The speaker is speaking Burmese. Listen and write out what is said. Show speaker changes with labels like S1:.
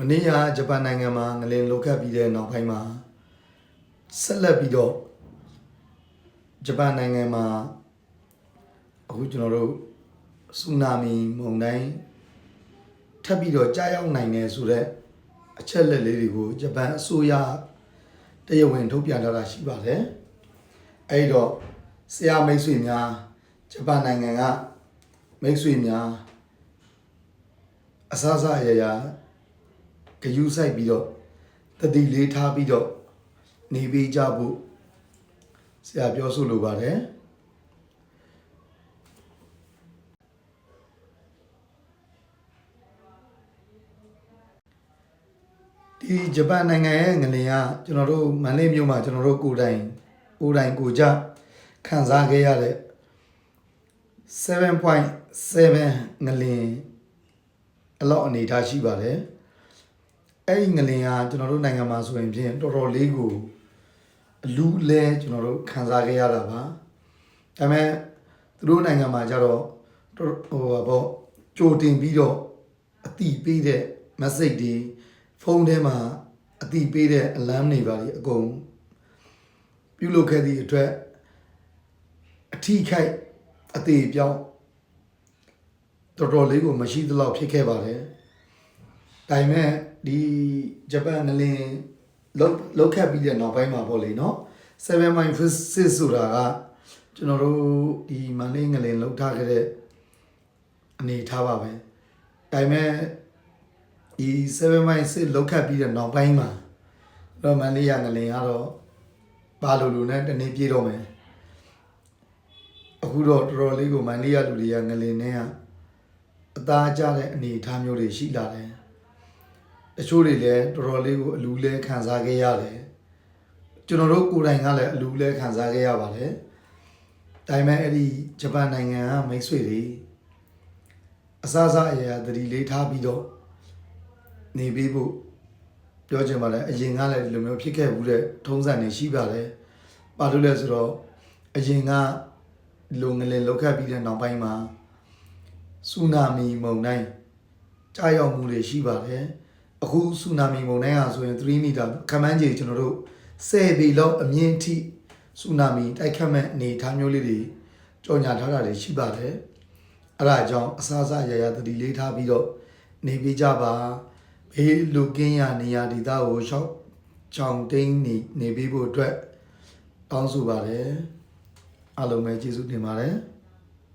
S1: မနေ့ကဂျပန်နိုင်ငံမှာငလင်လှုပ်ခတ်ပြီးတဲ့နောက်ပိုင်းမှာဆက်လက်ပြီးတော့ဂျပန်နိုင်ငံမှာအခုကျွန်တော်တို့ဆူနာမီမုန်တိုင်းထပ်ပြီးတော့ကြားရောက်နိုင်တယ်ဆိုတော့အချက်လက်လေးတွေကိုဂျပန်အစိုးရတရားဝင်ထုတ်ပြန်ထားတာရှိပါတယ်အဲ့တော့ဆရာမိတ်ဆွေများဂျပန်နိုင်ငံကမိတ်ဆွေများအစားအစာအရာဂယူးဆိုင်ပြီးတော့တတိလေးထားပြီးတော့နေပေးကြဖို့ဆရာပြောဆိုလိုပါတယ်ဒီဂျပန်နိုင်ငံရဲ့ငလင်ကကျွန်တော်တို့မန္တလေးမြို့မှာကျွန်တော်တို့ကိုယ်တိုင်ကိုကြခံစားခဲ့ရတဲ့ 7.7 ငလင်အလောက်အနေထားရှိပါတယ်အဲ့ဒီငလင်ကကျွန်တော်တို့နိုင်ငံမှာဆိုရင်ဖြင့်တော်တော်လေးကိုအလူးလဲကျွန်တော်တို့ခံစားခဲ့ရတာပါဒါပေမဲ့သူတို့နိုင်ငံမှာကျတော့ကြိုတင်ပြီးတော့အတိပေးတဲ့ message တွေဖုန်းထဲမှာအတိပေးတဲ့ alarm တွေပါလေအကုန်ပြုလုပ်ခဲ့သည့်အတွက်အထီးခိုက်အသေးပြောင်းတော်တော်လေးကိုမရှိသလောက်ဖြစ်ခဲ့ပါတယ်ဒါပေမဲ့ဒီဂျပန်ငလင်လောက်ခတ်ပြီးတဲ့နောက်ပိုင်းမှာပေါ့လေနော် 7.6 ဆိုတာကကျွန်တော်တို့ဒီမန္တလေးငလင်လောက်ထားခဲ့တဲ့အနေထားပါပဲဒါပေမဲ့ဒီ 7.6 လောက်ခတ်ပြီးတဲ့နောက်ပိုင်းမှာတော့မန္တလေးငလင်ကတော့ဘာလို့နဲ့တနေ့ပြေးတော့မယ်အခုတော့တော်တော်လေးကိုမန္တလေးလူတွေကငလင်နဲ့ကအသားကျတဲ့အနေအထားမျိုးတွေရှိလာတယ်တချို့တွေလည်းတော်တော်လေးကိုအလူးလဲခံစားခဲ့ရတယ်ကျွန်တော်တို့ကိုယ်တိုင်ကလည်းအလူးလဲခံစားခဲ့ရပါတယ်ဒါပေမဲ့အဲ့ဒီဂျပန်နိုင်ငံကမိတ်ဆွေတွေအစားစားအရာသတိလေးထားပြီးတော့နေပေးဖို့ပြောချင်ပါတယ်အရင်ကလည်းဒီလိုမျိုးဖြစ်ခဲ့ဘူးတဲ့ထုံးစံတွေရှိပါတယ်ဘာလို့လဲဆိုတော့အရင်ကလုံငလင်လောက်ခတ်ပြီးတဲ့နောက်ပိုင်းမှာဆူနာမီမုန်တိုင်းကြားရောက်မှုတွေရှိပါတယ်အခုဆူနာမီမုန်တိုင်းဟာဆိုရင်3မီတာခန့်မှန်းခြေကျွန်တော်တို့10ပေလောက်အမြင့်အထိဆူနာမီတိုက်ခတ်မဲ့အနေအထားမျိုးလေးတွေကြော်ညာထားတာတွေရှိပါတယ်အဲ့ဒါကြောင့်အစားအစာရသတိလေးထားပြီးတော့နေပေးကြပါဘေးလူကင်းရနေရာဒေသကိုရှောက်ချောင်းတိန်နေပေးဖို့အတွက်တောင်းဆိုပါတယ်အားလုံးပဲကျေးဇူးတင်ပါတယ်